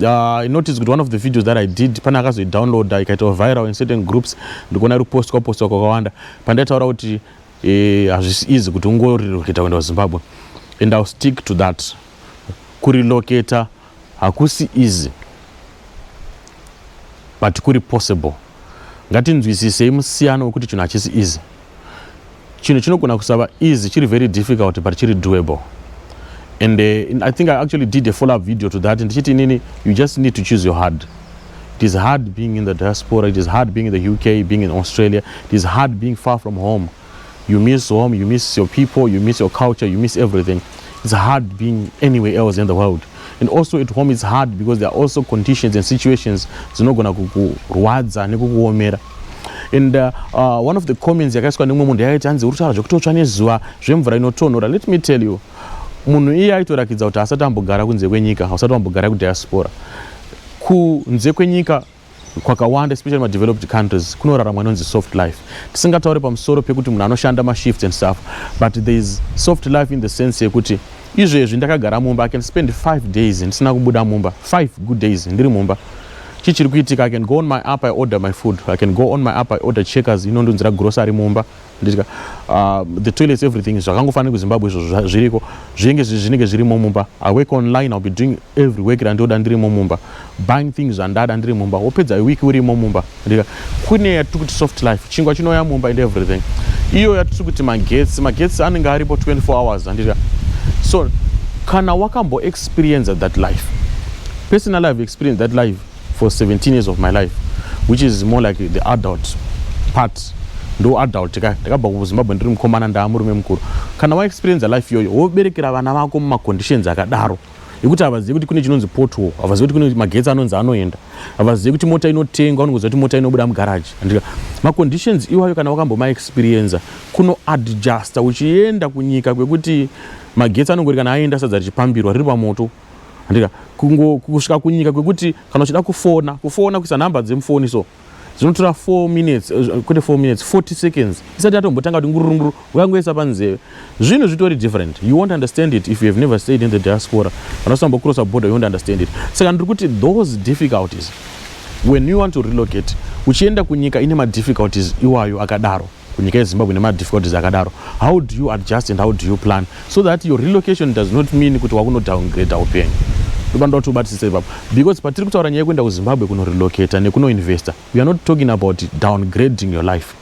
I noticed one of the videos that I did pana akazoidownload ikaita viral in certain groups ndikuona iri post kwakawanda pandaitaura kuti hazvisi easy kuti ungorelocata kuenda kuZimbabwe, and I'll stick to that. Kurelocata hakusi easy but kuri possible. Ngatinzwisisei musiyano wekuti chinhu hachisi easy. Chinhu chinogona kusava easy chiri very difficult but chiri doable. And I think I actually did a follow-up video to that. And you just need to choose your hard. It is hard being in the diaspora. It is hard being in the UK, being in Australia. It is hard being far from home. You miss home, you miss your people, you miss your culture, you miss everything. It's hard being anywhere else in the world. And also at home it's hard because there are also conditions and situations dzinogona kukurwadza nekukuomera. And one of the comments yakaiswa nemumwe munhu yakaiti hanzi uri kutaura zvekutotsva nezuva zvemvura inotonhora. Let me tell you, munhu iye aitorakidza kuti asati ambogara kunze kwenyika, asati ambogara kudiaspora. Kunze kwenyika kwakawanda, especially in developed countries, kunoraramwa inonzi soft life. Tisingataure pamusoro pekuti munhu anoshanda mashifts and stuff, but there is soft life in the sense yekuti izvezvi ndakagara mumba, I can spend 5 days ndisina kubuda mumba, 5 good days ndiri mumba. Chichiri kuitika, I can go on my app, I order my food. I can go on my app, I order checkers, inondonzira grocery mumba. The toilets, everything is zvakangofanira kuZimbabwe izvo zviriko zvinenge zvirimo mumba. I work online, I'll be doing every work ndandoda ndirimo mumba, buying things zvandada ndiri mumba, wopedza wiki urimo mumba. Kune yatiri kuti soft life, chingwa chinoya mumba and everything. Iyo yatiri kuti magetsi anenge aripo 24 hours. So kana wakambo experience that life. Personally, I've experienced that life for 17 years of my life, which is more like the adult part. Ndo adult takabva kuZimbabwe ndiri mukomana ndaamurume mukuru. Kana wa experience life yoyo woberekera vana vako muma conditions akadaro ekuti avazivi kuti kune chinonzi pothole, avazivi kuti kune magetsi anonzi anoenda, avazivi kuti mota inotengwa, unongoziva kuti mota inobuda mugaraji. Ma conditions iwayo kana wakamboma experience kuno adjust uchienda kunyika kwekuti magetsi anongori kana aenda sadza richipambirwa riri pamoto. Kusvika kunyika kwekuti kana uchida kufona kuisa namba dzemufoni so zvinotora 4 minutes, 40 seconds isati yatombotanga kuti ngurunguru ukangoisa panzeve. Zvinhu zvitori different. You won't understand it if you have never stayed in the diaspora. Kana usamba cross a border, you won't understand it. Saka ndiri kuti those difficulties when you want to relocate, uchienda kunyika ine ma difficulties iwayo akadaro, kunyika yeZimbabwe ine ma difficulties akadaro, how do you adjust and how do you plan so that your relocation does not mean kuti wakuno downgrade upenyu. Because patiri kutaura nyaya yekuenda kuZimbabwe kuno relocate nekuno investor, we are not talking about downgrading your life.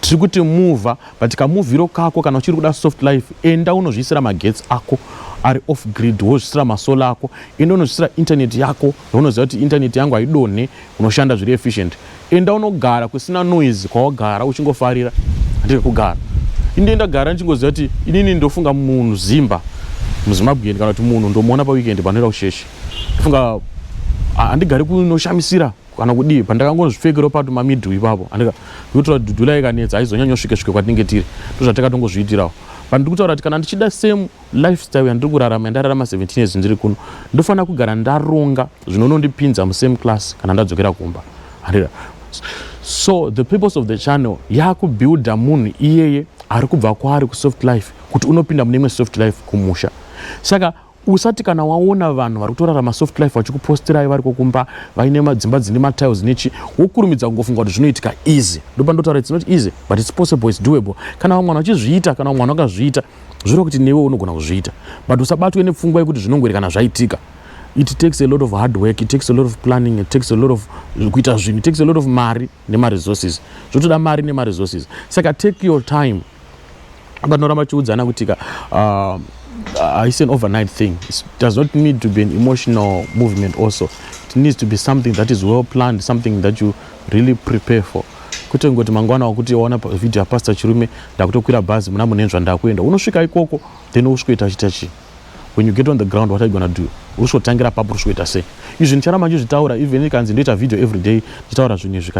Tiri kuti move, but kamuviro kako kana uchiri kuda soft life, enda unozvisira magetsi ako ari off grid, wozvisira masola ako, enda unozvisira internet yako, unoziva kuti internet yangu haidonhe, unoshanda zviri efficient. Enda unogara kusina noise kwawagara uchingofarira handike kugara. Inde gara nchingoziva kuti inini ndofunga munhu Zimba muZimbabwe kana kuti munhu ndomuona pa weekend panoenda kusheshi. Funga handigari kunoshamisira kana kudii, pandakangozvipfekera pato mamidhwi ipapo handika kuitira dhudhula ikanetsa haizonyanya kusvika kwatinenge tiri, ndozvatakatongozviitirawo. Ndiri kutaura kuti kana ndichida same lifestyle yandiri kurarama yandararama 17 years ndiri kuno, ndofanira kugara ndaronga zvinonondipinza musame class kana ndadzokera kumba handika. So the purpose of the channel yakubuilda munhu iyeye ari kubva kwaari kusoft life kuti unopinda mune imwe soft life kumusha. Saka usati kana waona vanhu vari kutorarama soft life vachikupostirai vari kokumba vaine madzimba dzine matiles nechi, wokurumidza kungofunga kuti zvinoitika easy. Ndopandotaura it's not easy but it's possible, it's doable. Kana vamwe vachizviita, kana vamwe vakazviita, zviro kuti newe unogona kuzviita, but usabatwe nepfungwa yekuti zvinongori kana zvaitika. It takes a lot of hard work, it takes a lot of planning, it takes a lot of kuita zvinhu, it takes a lot of mari nema resources. Zvotoda mari nema resources. Saka take your time. Abanoramba chiudzana kutika it's an overnight thing. It does not need to be an emotional movement also. It needs to be something that is well planned, something that you really prepare for. Kuti ngoti mangwana wakuti waona video ya Pastor Chirume ndakutokwira bhazi muna munenzva ndakuenda, unosvika ikoko then usvikoita chitachi. When you get on the ground, what are you going to do? Ushotangira papo usvikoita sei. Izvi ndicharamba ndizvitaura, even ikanzi ndoita video every day nditaura zvinhu izvi.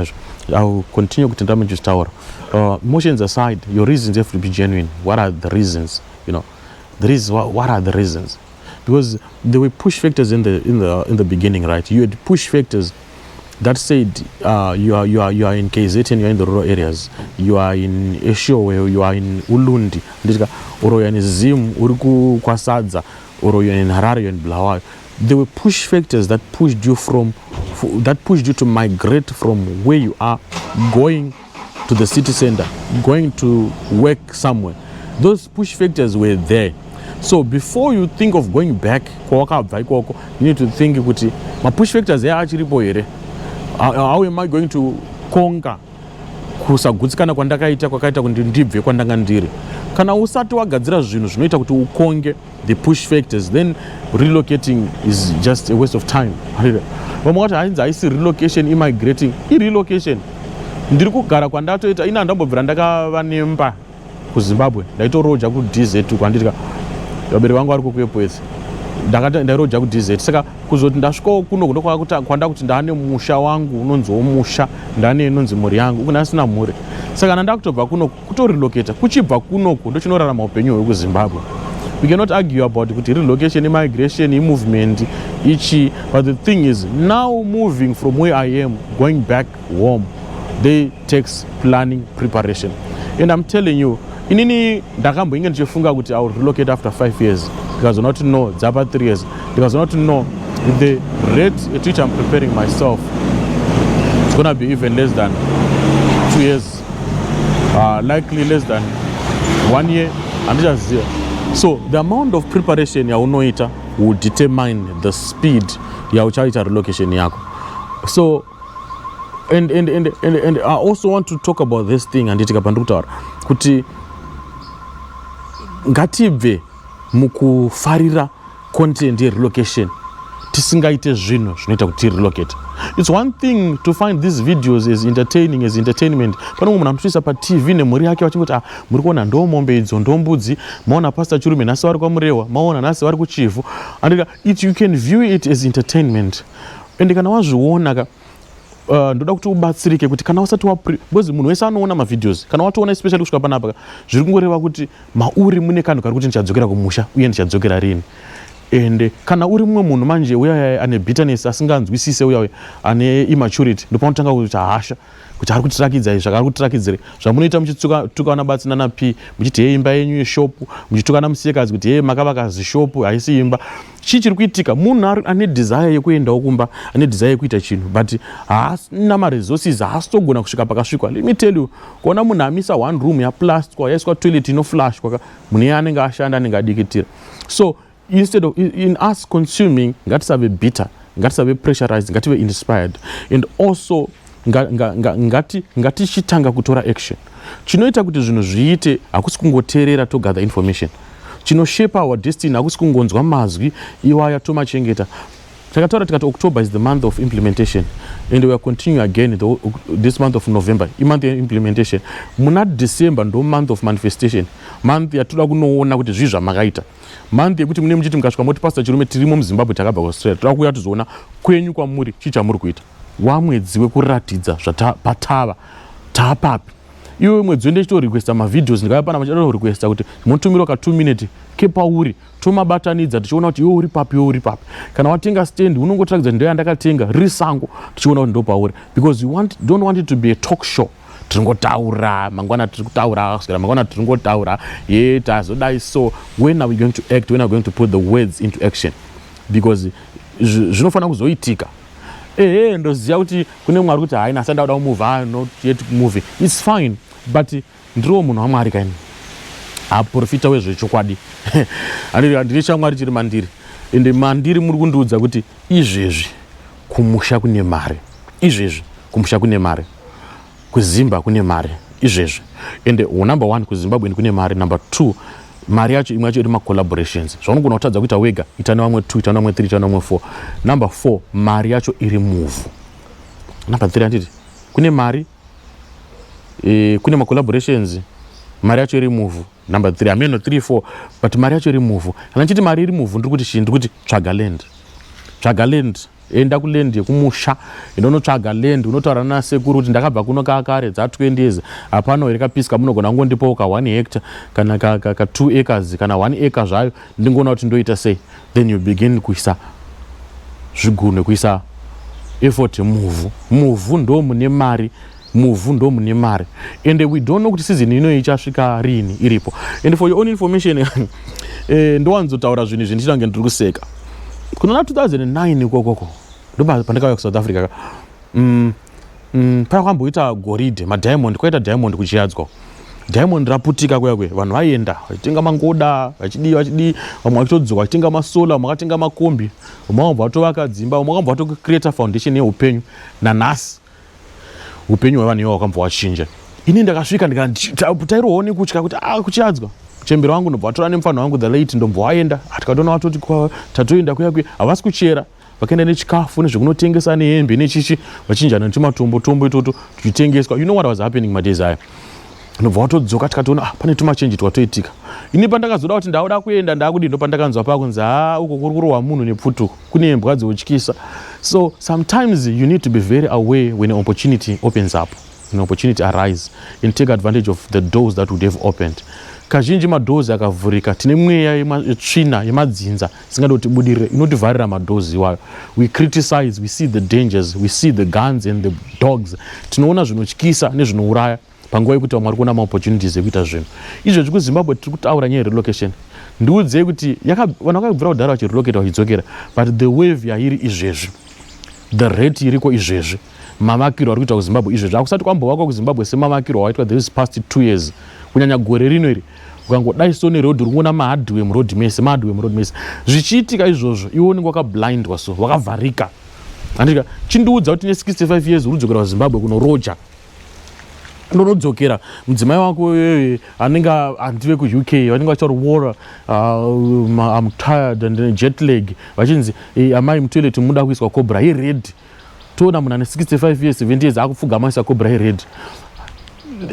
I will continue kuti ndaramba ndizvitaura. Emotions aside, your reasons have to be genuine. What are the reasons? You know, what are the reasons? Because there were push factors in the beginning, right? You had push factors that said you are in KZN, you are in the rural areas, you are in Eshowe, you are in Ulundi, or you are in Zim, Uruku Kwasadza, or you are in Harare, you are in Bulawayo. there were push factors that pushed you to migrate from where you are, going to the city center, going to work somewhere. Those push factors were there. So before you think of going back, you need to think, my push factors are actually here. How am I going to conquer kusagutsikana kwandakaita kwakaita kuti ndibve kwandanga ndiri? Kana usati wagadzira zvinhu zvinoita kuti ukonge the push factors, then relocating is just a waste of time. Vamwe vati hanzi haisi relocation, immigrating. Relocation ndiri kugara kwandatoita, ina ndambobvira ndakava nemba kuZimbabwe, ndaitoroja kuDZ kwandiri vabereki vangu vari kukwepwezi, ndairoja kuDZ. Saka kuzoti ndasvikawo kuno kwanda kuti ndane musha wangu unonziwo musha, ndane inonzi mhuri yangu, uku ndasina mhuri. Saka kana ndakutobva kuno kutorelocata, kuchibva kunoku ndochinorarama upenyu hwekuZimbabwe. We cannot argue about kuti relocation, immigration, movement ichi, but the thing is, now moving from where I am, going back home, they takes planning, preparation. And I'm telling you, inini ndakamboinge ndichifunga kuti I will relocate after 5 years. Because I not know Zapa 3 years. Because I not know the rate at which I'm preparing myself, it's gonna be even less than 2 years. Likely less than 1 year, and just 0. So the amount of preparation ya unoita will determine the speed ya uchaita relocation yako. So and I also want to talk about this thing and itikapandukutaura kuti ngatibve mukufarira content ye relocation tisingaite zvinhu zvinoita kuti relocate. It's one thing to find these videos as entertaining, as entertainment. Pano munhu anotoisa pa TV nemhuri yake vachingoti muri kuona ndo mombe idzo ndo mbudzi, maona Pastor Chirume nhasi vari kwaMurewa, maona nhasi vari kuChivu, and you can view it as entertainment. And kana wazviona ndoda kuti ubatsirike kuti kana usati because munhu wese anoona mavideos, kana watoona especially kusvika panapa zviri kungoreva kuti mauri mune kanhu kari kuti ndichadzokera kumusha uye ndichadzokera rini. And kana uri mumwe munhu manje uya ane bitterness, asinganzwisise, uya ane immaturity, ndopanotanga kuti hasha kuti ari kutirakidza izvi zvakari kutirakidzire zvamunoita muchitukana batsina na P, muchiti hey imba yenyu yeshopu, muchitukana musikadzi kuti hey makavaka zishopu haisi imba. Chiri kuitika, munhu ane desire yekuendawo kumba, ane desire yekuita chinhu, but haasina maresources, haasitogona kusvika pakasvikwa. Let me tell you, kuona munhu amisa one room yaplastwa yaiswa toilet inoflashwa, munhu iye anenge ashanda, anenge adikitira. So instead of in us consuming, ngatisave bitter, ngatisave pressurized, ngative inspired, and also ngatichitanga kutora action. Chinoita kuti zvinhu zviite hakusi kungoteerera to gather information. Chinoshape our destiny hakusi kungonzwa mazwi iwaya tomachengeta. Takataura tikati October is the month of implementation, and we are continuing again this month of November, month of implementation. Muna December ndo month of manifestation, month yatoda kunoona kuti zvi zvamakaita, month yekuti mune muchiti mukasvika moti Pastor Chirume tirimo muZimbabwe takabva kuAustralia, toda kuuya tizoona kwenyu kwamuri chii chamuri kuita. Wamwedzi wekuratidza zvatapatava taapapi. Iwe mwedzi wende chito requesta mavideos, ndikauya pana machado requesta kuti mutumiro ka 2 minute kepauri tomabatanidza tichiona kuti iwe uri papi. Kana watenga stand unongotaridza ndo yandakatenga risango, tichiona kuti ndo pauri, because you don't want it to be a talk show. Tiringotaura mangwana, tirikutaura kusvikira mangwana, tiringotaura tazodai. So when are we going to act? When are we going to put the words into action? Because zvinofanira kuzoitika. Ndoziva kuti kune mwari kuti haina asanda kuda kumove, not yet moving. It's fine, but ndiro munhu waMwari kaini aprofita wezvechokwadi. Handiri chamwari chiri mandiri, ende mandiri muri kundiudza kuti izvezvi kumusha kune mari, izvezvi kumusha kune mari, kuZimba kune mari izvezvi. Ende number 1 kuZimbabwe kune mari, number 2 mari yacho imwe yacho iri collaborations, zvaunogona kutadza kuita wega, itana vamwe 2, itana vamwe 3, itana vamwe 4. Number 4 mari yacho iri move. Number 3 handiti kune mari, kune collaborations, mari yacho iri move. Number 3 ameno 3 4, but mari yacho iri move. Kana nchiti mari iri move ndiri kuti chii? Ndiri kuti tsvaga land, enda kuland yekumusha, inonotsvaga land, unotaura nasekuru kuti ndakabva kuno kare dza 20 years, hapana here kapiska munogona ngondipawo ka 1 hectare kana ka 2 acres kana 1 acre zvayo, ndingoona kuti ndoita sei. Then you begin kuisa zvigunwe, kuisa effort move ndo mune mari, and we don't know kuti season ino ichasvika rini iripo. And for your own information, ndowanzotaura zvinhu izvi ndichitange ndiri kuseka. kuna 2009 kokoko ndo pandakauya ku South Africa pakamboita goridhe madiamond kwaita diamond kuchiyadzwa diamond raputika kwakwe vanhu vaenda vachitenga mangoda vachidii vamwe vachitodzoka vachitenga masola vamwe vakatenga makombi vamwe vambva vatovaka dzimba vamwe vambva vatocreata foundation yeupenyu nanhasi upenyu hwevanhu ivo hwakambva hwachinja. Ini ndakasvika ndikatairohoni kutya kuti kuchiyadzwa chembero wangu ndobva vatora nemufano wangu the late ndombva waenda tikatona vatoti tatoenda kuyakwe havasi kuchera vakaenda nechikafu nezvekunotengesa nehembe nechichi vachinjana netimatombo itoto tichitengeswa. You know what was happening madays aya ndobva watodzoka tikatoona pane tumachenji twatoitika. Ini pandakazoda kuti ndauda kuenda ndakudi ndo pandakanzwa pakunzi uko kuri kurohwa munhu nepfutuko kune mbwa dzotyisa. So sometimes you need to be very aware when an opportunity opens up, when an opportunity arises, and take advantage of the doors that would have opened. Kazhinji madoors akavhurika tine mweya yetsvina yemadzinza isingadi kutibudirira inotivharira madoors iwayo. We criticize, we see the dangers, we see the guns and the dogs. Tinoona zvinotyisa nezvinouraya panguva yekuti vamwe vari kuona maopportunities ekuita zvinhu izvezvi. kuZimbabwe tiri kutaura nyaya yerelocation. Ndiudzei kuti vanhu vakabvira kudhara vachirelocata vachidzokera, but the wave yairi izvezvi, the rate iriko izvezvi, mamakiro ari kuita kuZimbabwe izvezvi akusati kwambovakwa kuZimbabwe semamakiro awaitwa these past 2 years. Kunyanya gore rino iri ukangodai so nerodhi urikuona mahardware murodhi mese zvichiitika izvozvo iwe unenge wakablindwa so wakavharika. Andika chindiudza kuti ne65 years urudzokera kuZimbabwe kunoroja ndonodzokera mudzimai wako anenge andive kuUK vanenge vachitaura war I'm tired and jet lag vachinzi amai mutoilet muda kuiswa cobra red. Toona munhu ane 65 years 70 years akupfugama aisa cobra red.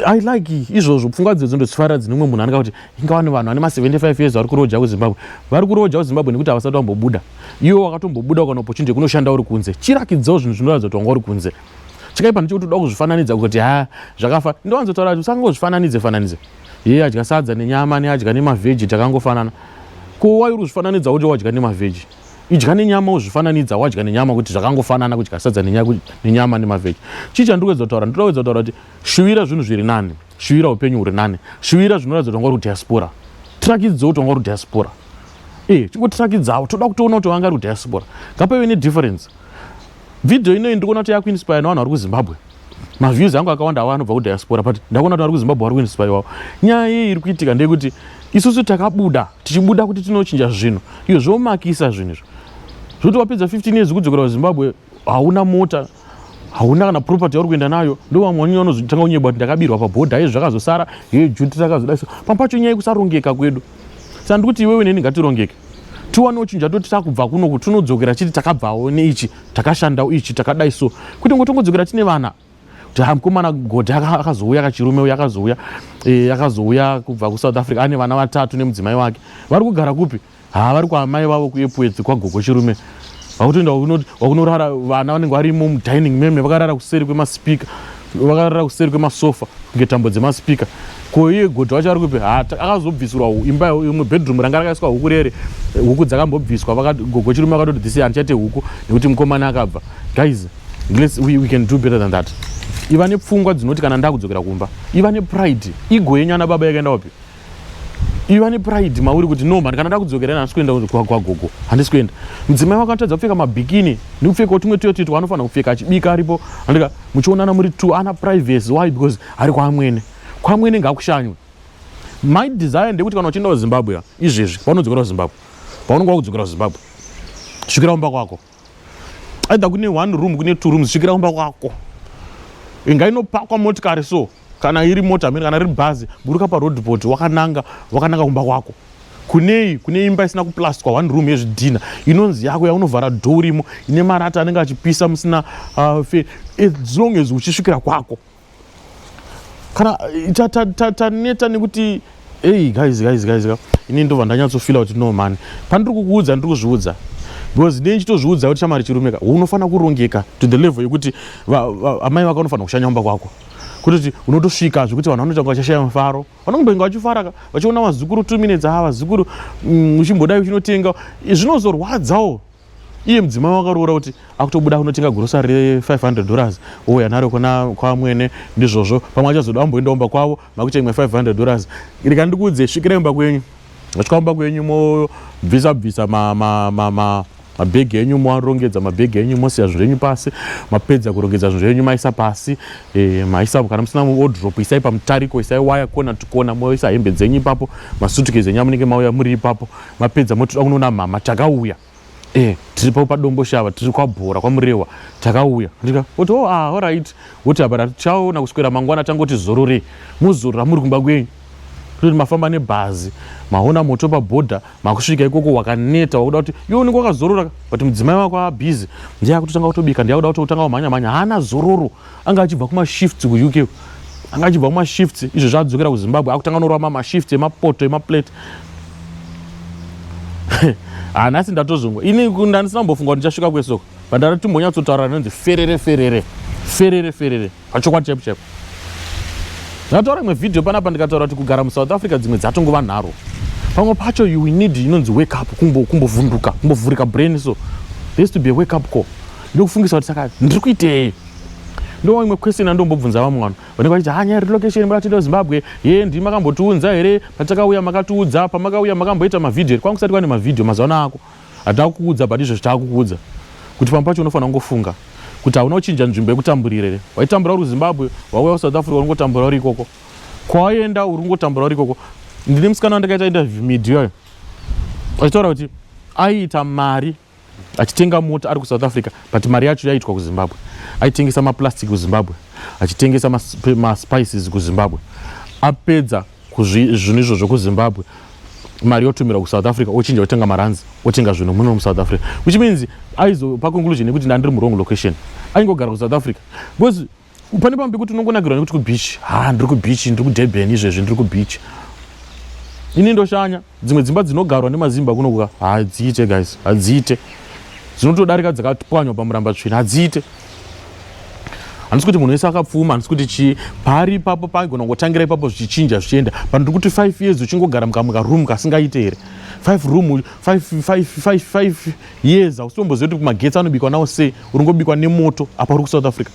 I like izvozvo pfungwa dzedzo ndotsvara dzine umwe munhu anenge kuti ingawa ne vanhu ane ma75 years vari kuroja kuZimbabwe vari kuroja kuZimbabwe nekuti havasati vambobuda. Iwe wakatombobuda kana opportunity kunoshanda uri kunze chirakidzawo zvinhu zvinoratidza kuti wanga uri kunze. Chakaipa ndechekuti uda kuzvifananidza kuti zvakafa ndowanzotaura kuti usangozvifananidze iye adya sadza nenyama neadya nemavheji takangofanana. Ko wairi kuzvifananidza kuti wadya nemavheji idya nenyama uzvifananidza wadya nenyama kuti zvakangofanana kudya sadza nenyama nemavheji. Chicha ndikuedza kutaura kuti shuvira zvinhu zviri nani, shuvira upenyu huri nani, shuvira zvinoratidza kuti wanga uri diaspora. Tirakidzawo kuti wanga uri diaspora. Chingotirakidzawo toda kutoona kuti wanga uri diaspora. Ngapaive nedifference. Video ino ndikuona kuti yakuinspire navanhu vari kuZimbabwe. Maviews angu akawanda awa anobva kudiaspora but ndakuona kuti vari kuZimbabwe vari kuinspire wavo. Nyaya iyi iri kuitika ndeyekuti isusu takabuda tichibuda kuti tinochinja zvinhu iyo zvomakisa zvinhu izvo zvoti wapedza 15 years kudzokera kuZimbabwe hauna mota hauna kana property yauri kuenda nayo ndo vamwe vanozotanga kunyebwa kuti ndakabirwa pabhodha izvi zvakazosara juti takazodaiso pampacho nyaya yekusarongeka kwedu. Saka ndikuti iwewe neni ngatirongeke tiwanewo chinja toti takubva kuno kuti tunodzokera chiti takabvawo neichi takashandawo ichi takadaiso kuti ngotongodzokera tine vana kuti mukomana godha akazouya kachirume uya akazouya kubva kuSouth Africa ane vana 3 nemudzimai wake vari kugara kupi vari kwaamai vavo kuepwedzi kwagogo chirume vakutoenda wakunorara vana vanenge varimo mudining meme vakarara kuseri kwemaspika vakarara kuseri kwemasofa kunge tambo dzemaspika. Ko iye godha wacho ari kupi akazobvisirwa imba imwe bedroom ranga rakaiswa huku rere huku dzakambobviswa gogo chirume akatoti this handichate huku nekuti mukomana akabva. Guys, we can do better than that. Iva nepfungwa dzinoti kana ndakudzokera kumba, iva nepride igo yenyu ana baba yakaenda wapi, iva nepride mauri kuti no man kana ndakudzokera handisi kuenda kwagogo handisi kuenda. Mudzimai wakatadza kupfeka mabikini nekupfeka tumwe tuyotitwa anofanira kupfeka achibika aripo andika muchionana muri 2 ana privacy. Why? Because ari kwamwene ngakushanywe. My desire ndekuti kana uchienda kuZimbabwe izvezvi paunodzokera kuZimbabwe paunenge wakudzokera kuZimbabwe svikira kumba kwako either kune 1 room kune 2 rooms svikira kumba kwako ingainopakwa motikari so kana iri mota kana iri bhazi buruka parodport wakananga kumba kwako kune imba isina kuplastwa 1 room yezvidhina inonzi yako yaunovhara dhorimo ine marata anenge achipisa musina as long as uchisvikira kwako kana taneta nekuti guys ini ndobva ndanyatsofila kuti no man pandiri kukuudza ndiri kuzviudza because ndini chitozviudza kuti shamari chirumeka unofanira kurongeka to the level yekuti amai vako unofanira kushanya kumba kwako kuti unotosvika zvekuti vanhu vanoita vachashaya mufaro vanongobenga vachifara vachiona vazukuru 2 minutes vazukuru uchimbodai uchinotenga zvinozorwadzawo. Iye mudzimai wakaroora kuti akutobuda kunotenga grocery $500 ouya naro kwamwene ndizvozvo pamwe achazoda amboenda kumba kwavo makucha imwe $500 rika ndikuudze svikira kumba kwenyu vasvika kumba kwenyu mobvisa mabhegi enyu moarongedza, mabhegi enyu mosiya zvinhu zvenyu pasi, mapedza kurongedza zvinhu zvenyu maisa pasi, maisa kana musina wardrobe isai pamutariko, isai waya kona tukona, moisa hembe dzenyu ipapo, masutukezi enyu munenge mauya muri ipapo, mapedza motoda kunoona mama takauya. Tiri padombo shava, tiri kwabhora kwamurewa, takauya. Ndika oti all right. Woti apa tichaona kuswera mangwana tangoti zorore. Muzorora muri kumba kwenyu. Kuti mafamba nebhazi, maona moto pabhodha, makusvika ikoko wakaneta, wakuda kuti iwe unenge wakazorora, but mudzimai wako abhizi, ndiye akutotanga kutobika, ndiye akuda kutotanga kumhanya-mhanya, haana zororo. Anga achibva kuma-shifts ku-UK, anga achibva kuma-shifts, izvo zvadzokera kuZimbabwe, akutanga norova ma-shifts emapoto, emaplate. Nhasi ndatozongwa. Ini ndandisina kumbofunga kuti ndichasvika kwesoko. Pandari timbonyatsotaura nonzi ferere. Pachokwadi chaipo. Ndataura imwe video panapa ndikataura kuti kugara muSouth Africa dzimwe dzatongova nharo. Pamwe pacho you need inonzi wake up, kumbovhunduka, kumbovhurika brain so. There has to be a wake up call. Ndokufungisa kuti saka ndiri kuitei. Ndo imwe question andombobvunza vamwe vanhu. Vanenge vachiti hanya relocation makatienda Zimbabwe, ndimi makambotiudza here, patakauya makatiudza, pamakauya makamboita mavideo. Kwangu kusati kwane mavideo mazuva ako. Hatakuudza but izvo zvitakuudza. Kuti pamwe pacho unofanira kungofunga kuti hauna kuchinja nzvimbo yekutambura here. Waitambura uri Zimbabwe, wauya kuSouth Africa uri ngotambura uri ikoko. Kwawaenda uri ngotambura uri ikoko. Ndine musikana wandakaita interview midhiyo. Achitaura kuti aiita mari achitenga mota ari kuSouth Africa, but mari yacho yaitwa kuZimbabwe. Aitengesa maplastic kuZimbabwe, achitengesa maspices kuZimbabwe. Apedza zvinhu izvozvo kuZimbabwe, mari yotumira kuSouth Africa, ochinja otenga maranzi, otenga zvinhu muno muSouth Africa. Which means aizopa conclusion yekuti ndandiri muwrong location. Aingogara kuSouth Africa. Because pane pambi kuti unongonakirwa nekuti kubeach, ndiri kubeach, ndiri kuDurban izvezvi, ndiri kubeach. Ini ndoshanya dzimwe dzimba dzinogarwa nemazimba kunokuka hadziite guys, hadziite. Dzinotodarika dzakapwanywa pamuramba tsvina, hadziite. Handisi kuti munhu wese akapfuma, handisi kuti pari ipapo pagona kungotangira ipapo zvichinja zvichienda. But ndiri kuti 5 years uchingogara mukaroom kasingaite here. 5 years hausitomboziva kuti kumagetsi anobikwa nawo sei, uri ngobikwa nemoto apa uri kuSouth Africa.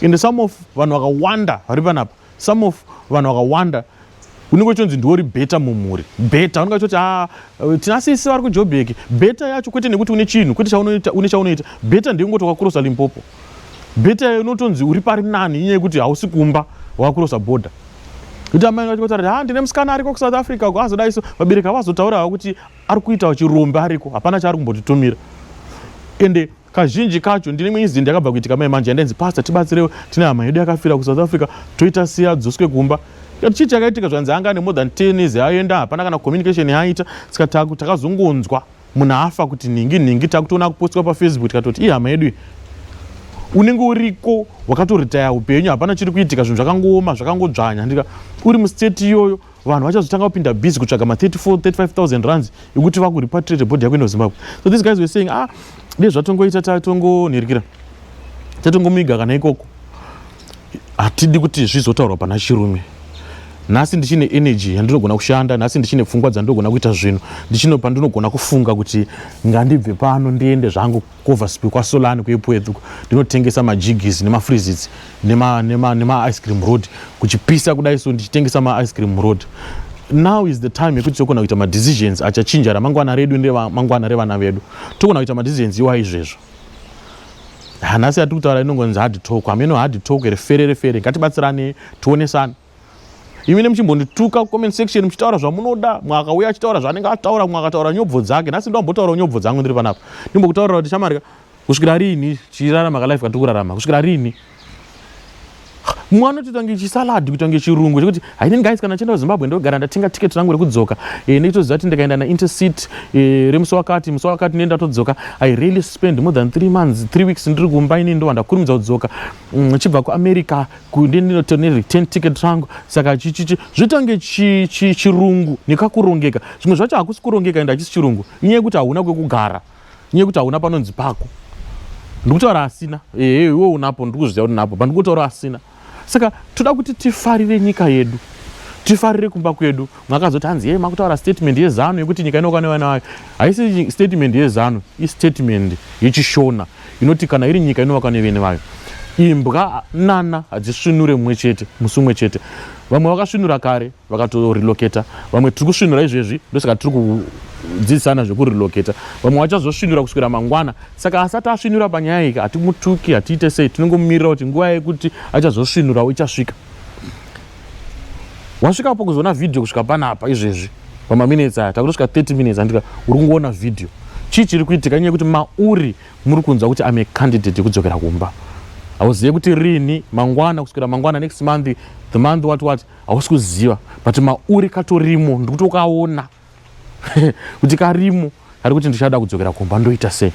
And some of vanhu vakawanda vari panapa, some of vanhu vakawanda unenge uchinzi ndiwori beta mumhuri. Beta unenge uchiti tina sisi vari kuJoburg. Beta yacho kwete nekuti une chinhu, kwete une chaunoita. Beta ndeyekungoti wakakurosa Limpopo. Beta unotonzi uri pari nani inyaya yekuti hausi kumba wakakurosa border. Kuti amai vachikotaura ndine musikana ariko kuSouth Africa azodaiso, vabereki vazotaurawo kuti ari kuita chirombe ariko, hapana chaari kumbotitumira. Ende kazhinji kacho ndine imwe incident yakabva kuitika mai manje yandainzi pastor tibatsirewo, tine hama yedu yakafira kuSouth Africa, toita siya dzoswe kumba. Chii chakaitika zvanzi anga more than 10 years aenda, hapana kana communication yaita. Saka takazongonzwa munhu afa kuti ningi takutoona kupostwa paFacebook tikatoti hama yedu unenge uriko wakatoretire upenyu, hapana chiri kuitika, zvinhu zvakangooma zvakangodzvanya. Ndika uri mustate iyoyo vanhu vachazotanga kupinda busy kutsvaga ma-34,000-35,000 rands yekuti vakuripatriate body yako enda kuZimbabwe. So these guys were saying dei zvatongoita tatongonirikira, tatongomiga kana ikoko, hatidi kuti zvizotaurwa pana chirume. Nhasi ndichine energy yandinogona kushanda, nhasi ndichine pfungwa dzandinogona kuita zvinhu, ndichine pandinogona kufunga kuti ngandibve pano ndiende zvangu kuOverspec kwaSolani kuEpwethu, ndinotengesa majigis nemafreezes nema-ice cream road, kuchipisa kudai so ndichitengesa ma-ice cream road. Now is the time yekuti tokona kuita ma-decisions achachinja ramangwana redu nderemangwana revana vedu. Tokona kuita ma-decisions iwa izvezvo. Nhasi atiri kutaura inongonzi hard talk, ameno hard talk referere, ngatibatsirane tionesane. Imine muchimbondituka comment section muchitaura zvamunoda, mwakauya achitaura zvaanenge ataura, mwakataura nyobvo dzake. Nhasi ndombotaura nyobvo dzangu ndiri panapa. Ndimbokutaurira kuti shamarika kusvikira rini chirarama ka life katikurarama, kusvikira rini? Mwana totange chisalad kutange chirungu chekuti haidini guys kana chienda kuZimbabwe ndogara ndatenga ticket rangu rekudzoka. Nditoziva kuti ndikaenda na intercity remusi wakati nenda todzoka. I really spend more than 3 weeks ndiri kumba ini ndo ndakurumidza kudzoka. Chibva kuAmerica ndinotone return ticket rangu. Saka zvitange chirungu nekakurongeka. Zvimwe zvacho hakusi kurongeka enda chisi chirungu. Inyaya yekuti hauna kwekugara. Inyaya yekuti hauna panonzi pako. Ndikutaura asina. Iwe unapo ndikuzviziva kuti napo. Pandikutaura asina. Saka toda kuti tifarire nyika yedu, tifarire kumba kwedu. Mwakazoti hanzi makutaura statement yeZanu yekuti nyika inokwana nayo. Haisi statement yeZanu, statement yechishona inoti kana iri nyika inokwana nevene vayo. imbwa nana hadzisvinure mumwe chete musi umwe chete. Vamwe vakasvinura kare vakatorelocata, vamwe tiri kusvinura izvezvi ndosaka tiri kudzidzisana zvekurelocata. Vamwe vachazosvinura kusvikira mangwana. Saka asati asvinura panyaya iyi hatimutuki, hatiite sei, tinongomirira kuti nguva yekuti achazosvinurawo ichasvika. Wasvikapo kuzoona video kusvika panapa izvezvi pamaminutes aya takutosvika 30 minutes andika uri kungoona video. Chii chiri kuitika nyaya yekuti mauri muri kunzwa kuti ame candidate yekudzokera kumba. Hauzivi kuti rini mangwana kusvikira mangwana next month, the month what hausi kuziva, but mauri katorimo ndikuti ukaona kuti karimo kari kuti ndichada kudzokera kumba ndoita sei.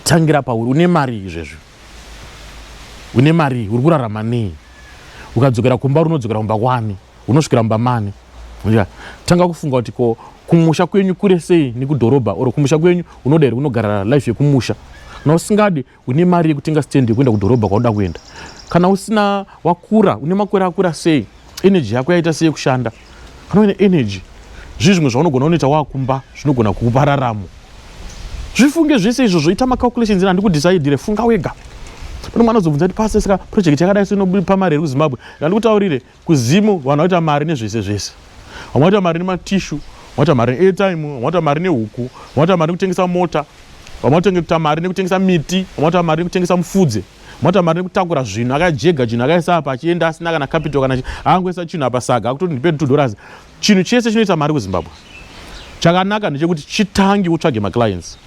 Tangira pauri, une mari izvezvi, une mari, uri kurarama nei? Ukadzokera kumba unodzokera kumba kwani? Unosvikira mumba mani? Tanga kufunga kuti ko kumusha kwenyu kure sei nekudhorobha, oro kumusha kwenyu unoda here kunogara life yekumusha. Kana usingadi une mari yekutenga stand yekuenda kudhorobha kwauda kuenda, kana usina wakura, une makore akura sei, energy yako yaita sei kushanda, kana une energy, zvimwe zvaunogona unoita wakumba zvinogona kukupa raramo. Zvifunge zvese izvozvo, ita macalculations ina ndikudecidire, funga wega. Pane mwana uzobvunza kuti pasi saka project yakadai inopa mari here kuZimbabwe. Ndikutaurire kuZimu vanhu vaita mari nezvese zvese. Vamwe vaita mari nematishu, vaita mari airtime, vaita mari nehuku, vaita mari kutengesa mota, vamwe mari nekutengesa miti, vamwe mari nekutengesa mufudze, vamwe mari nekutakura zvinhu akajega chinhu akaisa apa achienda asina kana capital kana aangoisa chinhu apa saga akuti ndipe $2. Chinhu chese chinoita mari kuZimbabwe. Chakanaka ndechekuti chitange utsvage maclients.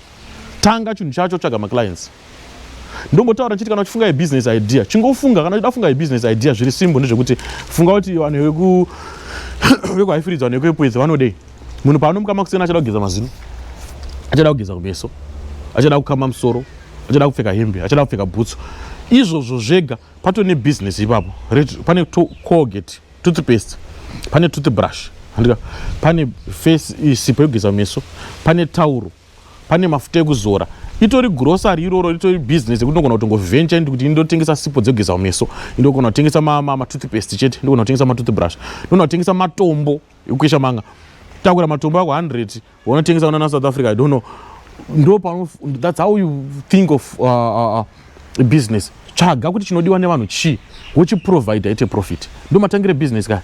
Tanga chinhu chacho utsvaga maclients. Ndombotaura chiti kana uchifunga business idea, chingofunga kana uchida funga business idea zviri simple ndezvekuti funga kuti vanhu vekuhaifiridzwa nekupedza vanodei. Munhu paanomuka makusena achada kugeza mazino, achada kugeza kumeso, achada kukama musoro, achada kupfeka hembe, achada kupfeka bhutsu. Izvozvo zvega pato nebusiness ipapo. Pane Colgate, toothpaste, pane toothbrush, pane face sipo yekugeza meso, pane tauro, pane mafuta ekuzora. Itori grocery iroro, itori business yekuti ndogona kutongoventure kuti ndotengesa sipo dzekugeza meso, ndogona kutengesa toothpaste chete, ndogona kutengesa toothbrush, ndogona kutengesa matombo ekukwesha manga. Takura matombo ako 100 wanotengesa kuna South Africa, I don't know. That's how you think of business. Chaga kuti chinodiwa nevanhu chi, wochiprovide ite profit. Ndo matangire business kaya.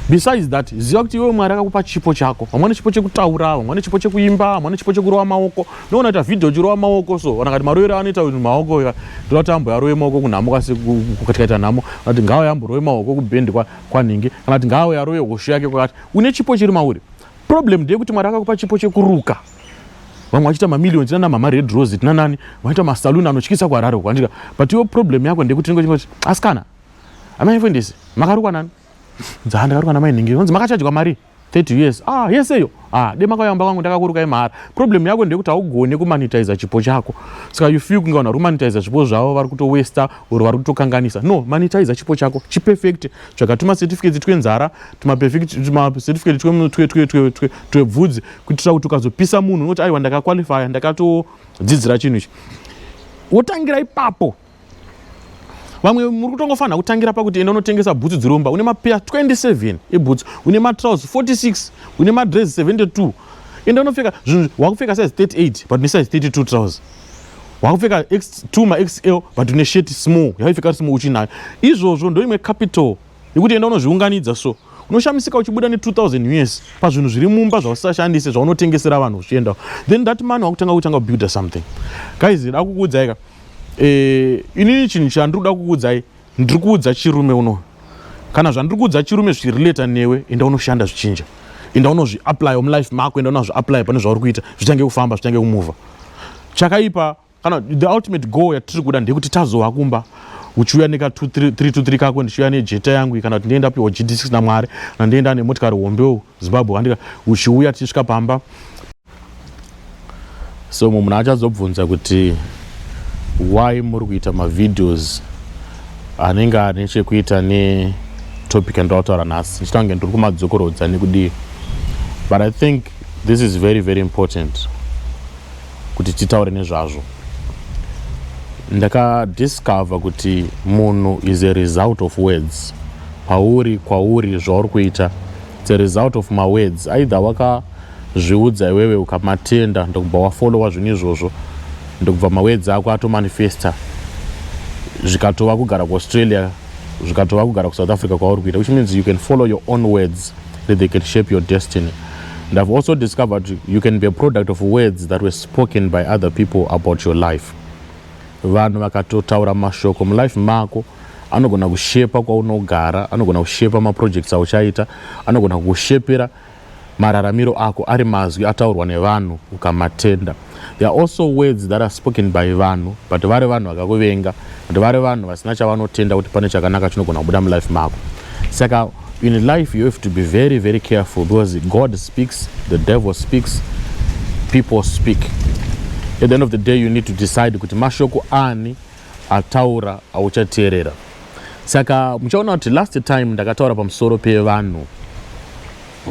Besides that, ziva kuti iwe Mwari akakupa chipo chako. Vamwe chipo chekutaura, vamwe chipo chekuimba, vamwe chipo chekurova maoko. Ndoona ita video chirova maoko so. Vanakati maroero anoita kuti maoko ndoda kuti amborove maoko kunhamo kasi kukatika nhamo. Vanati ngawe amborove maoko kubhendi kwaningi. Kana kuti ngawe arove hosho yake kwakati. Une chipo chiri mauri. Problem ndeyekuti Mwari akakupa chipo chekuruka. Vamwe vachita mamillions nana mama Red Rose tina nani, vaita masaluni anotyisa kuHarare kwandika. But your problem yako ndeyekuti ndingoti asikana. Amaifundisi, makarukwa nani? Ndakaruka namai ningi. Unzi makachajwa mari 30 years. Yes eyo. De makayamba kwangu ndakakuruka imahara. Problem yako ndeyekuti haugone kumonetize chipo chako. Saka you feel kunga unarumonetize chipo zvavo vari kutowaster or vari kutokanganisa. No, monetize chipo chako. Chiperfect. Tsvaka certificate twenzara, certificate twebvudzi kuitira kuti ukazopisa munhu unoti aiwa ndakaqualify, ndakatodzidzira chinhu ichi. Wotangira ipapo. Vamwe muri kutongofanira kutangira pakuti enda unotengesa bhutsu dziromba, une mapeya 27 ebhutsu, une matrousers 46, une madress 72. Enda unopfeka zvinhu, wakupfeka size 38 but une size 32 trousers. Wakupfeka X2 ma XL but une shirt small, yaipfeka small uchinayo. Izvozvo ndo imwe capital yekuti enda unozviunganidza so. Unoshamisika uchibuda ne$2,000 US pazvinhu zviri mumba zvausashandise zvaunotengesera vanhu uchienda. Then that man wakutanga build something. Guys, ndakukuudzai ka. Inini chinhu chandikuda kukuudzai, ndiri kuudza chirume uno. Kana zvandiri kuudza chirume zvirelata newe, enda unoshanda zvichinja. Enda unozvi-apply mulife mako, enda unozvi-apply pane zvauri kuita, zvichange kufamba, zvichange kumuvha. Chakaipa, kana the ultimate goal yatiri kuda ndeyekuti tazova kumba. Uchiuya neka 323 kako ndichiuya nejeta yangu kana kuti ndienda piwa GD6 naMwari, kana ndienda nemotikari hombe Zimbabwe andika uchiuya tichisvika pamba. So munhu achazobvunza kuti why muri kuita mavideos anenge ane chekuita netopic yandautaura nhasi. Ndichitange ndiri kumadzokorodza nekudii. But I think this is very, very important kuti titaure nezvazvo. Ndakadiscover kuti munhu is a result of words. Kwauri zvauri kuita, it's a result of my words. Either wakazviudza iwewe ukamatenda ndokubva wafollowa zvinhu izvozvo, ndokubva mawords ako atomanifesta zvikatova kugara kuAustralia, zvikatova kugara kuSouth Africa kwauri kuita, which means you can follow your own words that they can shape your destiny. And I've also discovered you can be a product of words that were spoken by other people about your life. Vanhu vakatotaura mashoko mulife mako anogona kushepa kwaunogara, anogona kushepa maprojects auchaita, anogona kushepera mararamiro ako ari mazwi ataurwa nevanhu ukamatenda. There are also words that are spoken by vanhu, but vari vanhu vakakuvenga, but vari vanhu vasina chavanotenda kuti pane chakanaka chinogona kubuda mulife mako. Saka in life you have to be very, very careful, because God speaks, the devil speaks, people speak. At the end of the day you need to decide kuti mashoko ani ataura auchateerera. Saka muchaona kuti last time ndakataura pamusoro pevanhu,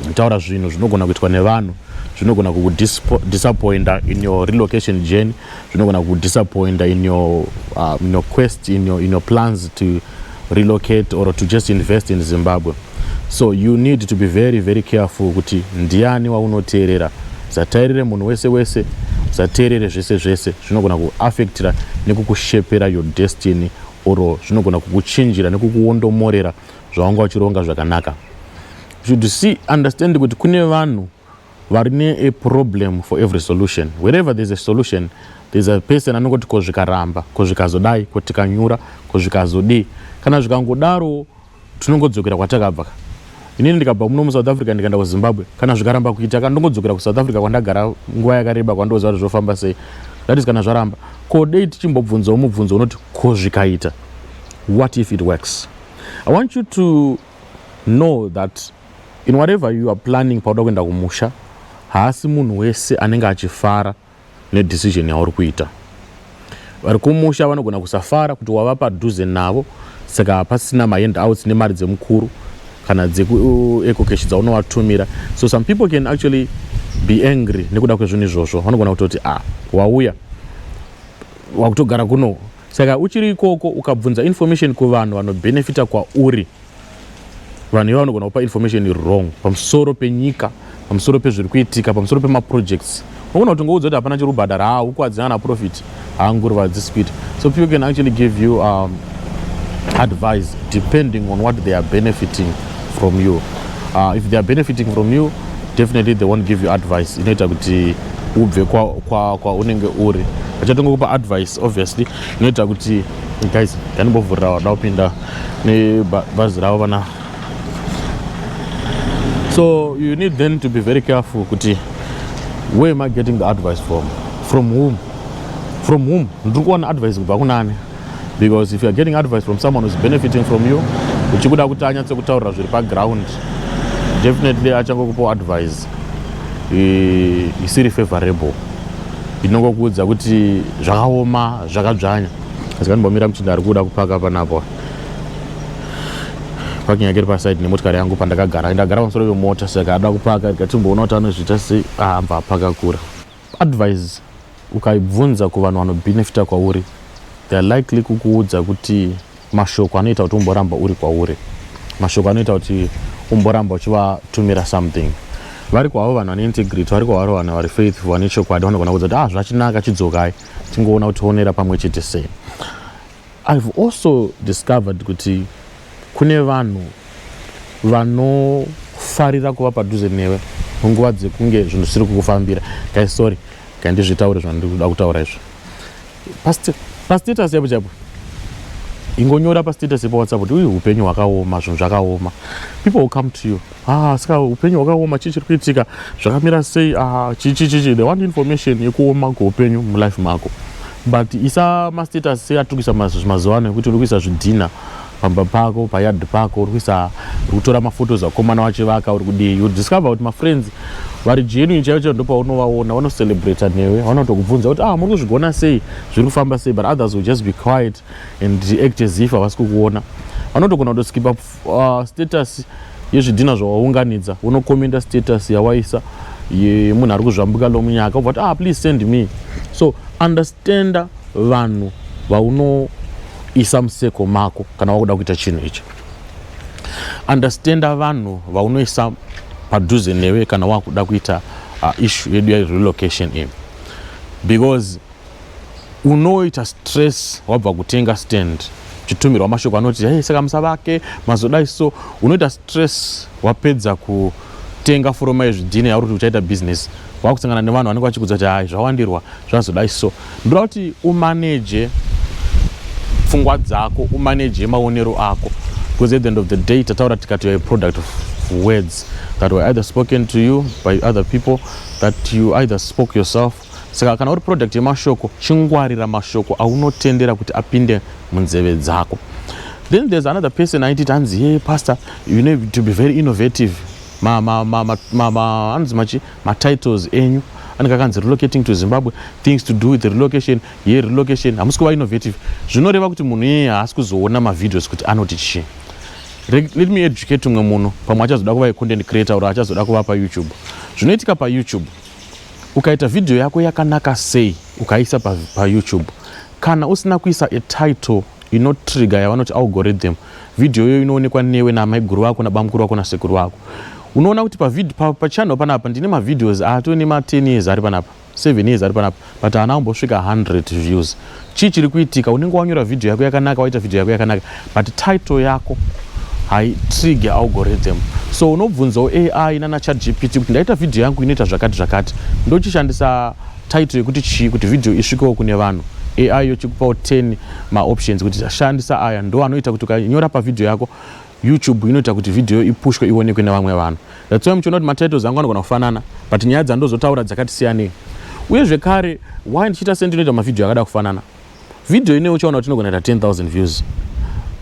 ndataura zvinhu zvinogona kuitwa nevanhu, zvinogona kukudisappointa in your relocation journey, zvinogona kukudisappointa in your quest, in your plans to relocate or to just invest in Zimbabwe. So you need to be very, very careful kuti ndiani waunoteerera. Usateerere munhu wese wese, usateerere zvese zvese, zvinogona kuaffectira nekukushepera your destiny, or zvinogona kukuchinjira nekukuondomorera zvaunga uchironga zvakanaka. You should understand kuti kune vanhu varine a problem for every solution. Wherever there's a solution, there's a person anongoti kozvikaramba, kozvikazodai, kotikanyura, kozvikazodi. Kana zvikangodaro tinongodzokera kwatakabva. Inini ndikabva muno muSouth Africa ndikaenda kuZimbabwe, kana zvikaramba kuita ndongodzokera kuSouth Africa kwandagara nguva yakareba kwandoziva kuti zvofamba sei. That is kana zvaramba. Ko dei tichimbobvunzawo mubvunzo unoti ko zvikaita. What if it works? I want you to know that in whatever you are planning pauda kuenda kumusha, haasi munhu wese anenge achifara nedecision yauri kuita. Vari kumusha vanogona kusafara kuti wava padhuze navo, saka pasina mahandouts nemari dzemukuru kana dzekuekokeshi dzaunovatumira. So some people can actually be angry nekuda kwezvinhu izvozvo. Vanogona kutoti wauya wakutogara kuno, saka uchiri ikoko ukabvunza information kuvanhu vanobenefita kwauri, vanhu ivo vanogona kupa information wrong pamusoro penyika, pamusoro pezviri kuitika, pamusoro pemaprojects. Unogona kuti ngoudza kuti hapana chiri kubhadhara, huku hadzina profit, haanguri vadzispeed. So people can actually give you advice depending on what they are benefiting from you. If they are benefiting from you, definitely they won't give you advice. Inoita kuti ubve kwa unenge uri. Vachatongokupa advice obviously. Inoita kuti guys, kanibovhurira wadapinda nebhazi ravo vana. So you need then to be very careful kuti where am I getting the advice from? From whom? From whom? Ndiri kuwana advice kubva kunani? Because if you are getting advice from someone who's benefiting from you, uchikuda kuti anyatse kutaura zviri paground, definitely achangokupa advice isiri favorable, inongokuudza kuti zvakaoma, zvakadzvanya. Asi kandimbomira muchinda ari kuda kupaka panapo. Parking yake iri paside nemotikari yangu pandakagara. Ndagara pamusoro pemota, saka ada kupaka, ndikatimboona kuti anozviita sei, abva apaka kura. Advice ukaibvunza kuvanhu vanobenefita kwauri, they are likely kukuudza kuti mashoko anoita kuti umboramba uri kwauri, mashoko anoita kuti umboramba uchivatumira something. Vari kwavo vanhu vane integrity, vari kwavo vanhu vari faithful, vane chokwadi, vanogona kuudza kuti zvachinaka, chidzokai, tingoona kuti tionera pamwe chete sei. I've also discovered kuti kune vanhu vanofarira kuva padhuze newe munguva dzekunge zvinhu zvisiri kukufambira. Guys, sorry, ndizvitaure zvandiri kuda kutaura izvo. Pastatus yapo chapo ingonyora pastatus yapo WhatsApp kuti uyu upenyu hwakaoma, zvinhu zvakaoma. People will come to you, saka upenyu hwakaoma, chiri kuitika, zvakamira sei, chichi. They want information yekuoma kweupenyu mulife mako. But isa mastatus seatukisa mazuva ano ekuti uri kuisa zvidhina pamba pako, payard pako, uri kutora maphotos akomana vachivaka, uri kudii. You discover kuti mafriends vari genuine chaicho ndopaunovaona, vanoselebrata newe, vanotokubvunza kuti muri kuzvigona sei, zviri kufamba sei, but others will just be quiet and act as if havasi kukuona. Vanotogona kutoskipa status yezvidhina zvawaunganidza, unokomenda status yawaisa yemunhu ari kuzvambuka lomunyaka, ubva kuti please send me. So understand vanhu vaunoisa museko mako kana wakuda kuita chinhu ichi. Understand vanhu vaunoisa padhuze newe kana wakuda kuita issue yedu ya relocation in, because unoita stress wabva kutenga stand chitumirwa mashoko anoti hey saka musavake mazodai so unoita stress wapedza kutenga foroma yezvidhina yauri kuti uchaita business wakusangana nevanhu vanenge vachikudza kuti hai zvawandirwa zvazodai so ndoda kuti umanage pfungwa dzako umanage maonero ako because at the end of the day tataura tikati you're a product of words that were either spoken to you by other people that you either spoke yourself. Saka kana uri product yemashoko chingwarira mashoko aunotendera kuti apinde munzeve dzako. Then there's another person aiti tanzi hey pastor you need to be very innovative ma titles enyu anenge akanzi relocating to Zimbabwe, things to do with the relocation, relocation hamusi kuva innovative zvinoreva kuti munhu iyeye haasi kuzoona mavideos kuti anoti chii. Let me educate umwe munhu pamwe achazoda kuva content creator uri achazoda kuva paYouTube. Zvinoitika paYouTube ukaita video yako yakanaka sei ukaisa paYouTube kana usina kuisa a title inotrigger yavanoti algorithm video yo inoonekwa newe namai guru wako nabamukuru wako nasekuru wako unoona kuti pachannel panapa ndine mavideos atone ma 10 years ari panapa 7 years ari panapa but haana kumbosvika 100 views. Chii chiri kuitika? Unenge wanyora video yako yakanaka waita video yako yakanaka but title yako hai trigger algorithm. So unobvunzawo AI nana ChatGPT kuti ndaita video yangu inoita zvakati ndochishandisa title yekuti chii kuti video isvikewo kune vanhu. AI yochikupawo 10 ma options kuti shandisa aya ndo anoita kuti ukanyora pa video yako YouTube inoita kuti video ipushwe ionekwe nevamwe vanhu. That's why muchiona kuti matitles angu anogona kufanana but nyaya dzandozotaura dzakati siyanei. Uye zvekare why ndichita sendinoita mavideo akada kufanana. Video ine uchaona kuti inogona kuita 10,000 views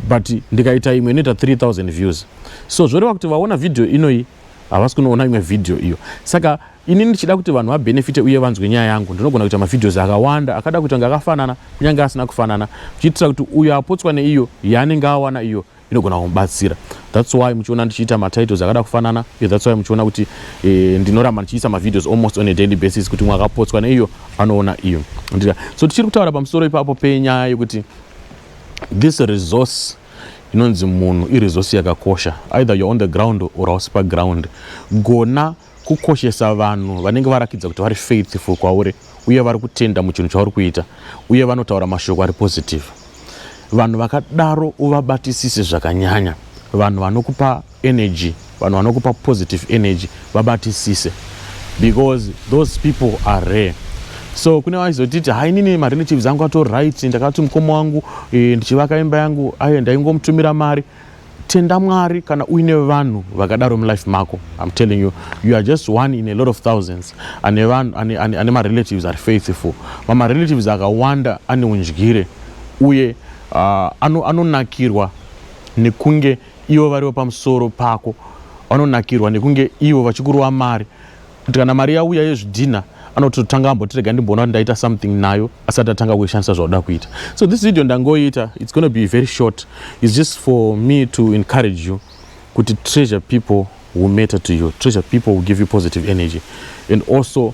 but ndikaita imwe inoita 3,000 views. So zvoreva kuti vaona video inoi havasi kunoona imwe video iyo. Saka inini ndichida kuti vanhu vabenefite uye vanzwe nyaya yangu ndinogona kuita mavideos akawanda akada kuita kunge akafanana kunyange asina kufanana kuitira kuti uyo apotswa neiyo yaanenge awana iyo inogona kumubatsira. That's why muchiona ndichiita matitles akada kufanana. That's why muchiona kuti ndinoramba ndichiisa mavideos almost on a daily basis kuti mwakapotswa neiyo anoona iyo. So tichiri kutaura pamusoro ipapo penyaya yokuti this resource inonzi munhu iresource yakakosha. Either you're on the ground or hausi paground. Gona kukoshesa vanhu vanenge varakidza kuti vari faithful kwauri uye vari kutenda muchinhu chauri kuita uye vanotaura mashoko ari positive. Vanhu vakadaro uvabatisise zvakanyanya. Vanhu vanokupa energy, vanhu vanokupa positive energy vabatisise because those people are rare. So kune vaizotiti hai nini marelatives angu ato right ndakati mukoma wangu ndichivaka imba yangu aye ndaingomutumira mari. Tenda Mwari kana uine vanhu vakadaro mulife mako. I'm telling you, you are just one in a lot of thousands. Ane ma relatives are faithful. Mama relatives akawanda ane unjigire uye anonakirwa nekunge ivo variwo pamusoro pako. Anonakirwa nekunge ivo vachikuruwa mari. Kuti kana mari yauya yezvidhina anototanga ambotirega ndimboona ndaita something nayo asati atanga kuishandisa zvaoda kuita. So this video ndangoita, it's going to be very short. It's just for me to encourage you kuti treasure people who matter to you, treasure people who give you positive energy, and also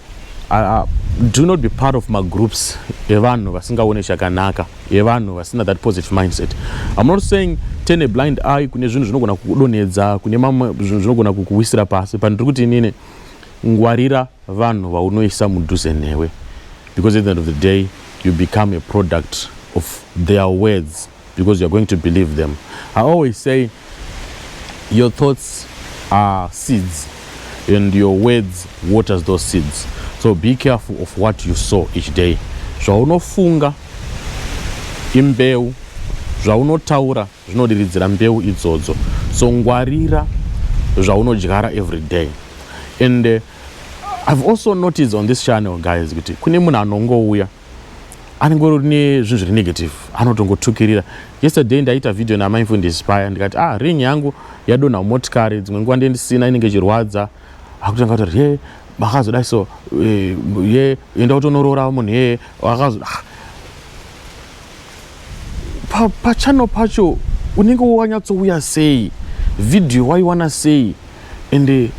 do not be part of my groups evanhu vasingaone chakanaka, evanhu vasina that positive mindset. I'm not saying turn a blind eye kune zvinhu zvinogona kudonedza, kune mamwe zvinhu zvinogona kukuwisira pasi, but ndiri kuti inini ngwarira vanhu vaunoisa mudhuze newe, because at the end of the day you become a product of their words because you're going to believe them. I always say your thoughts are seeds and your words waters those seeds. So be careful of what you sow each day. Zvaunofunga imbeu, zvaunotaura zvinodiridzira mbeu idzodzo. So ngwarira zvaunodyara every day. And I've also noticed on this channel, guys, kuti kune munhu anongouya anengori nezvinhu zviri negative, anotongotukirira. Yesterday ndaita video namainfo Diaspora ndikati ring yangu yadonha motikari, dzimwe nguva ndisina inenge ichirwadza. Akutanga kuti bakazodai so enda kutonorora munhu wakazo pachannel pacho unenge wanyatsouya sei, video waiwana sei, and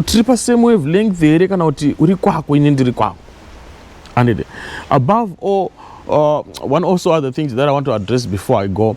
tiri pa same wavelength here kana kuti uri kwako ine ndiri kwako. And above all, one also other things that I want to address before I go,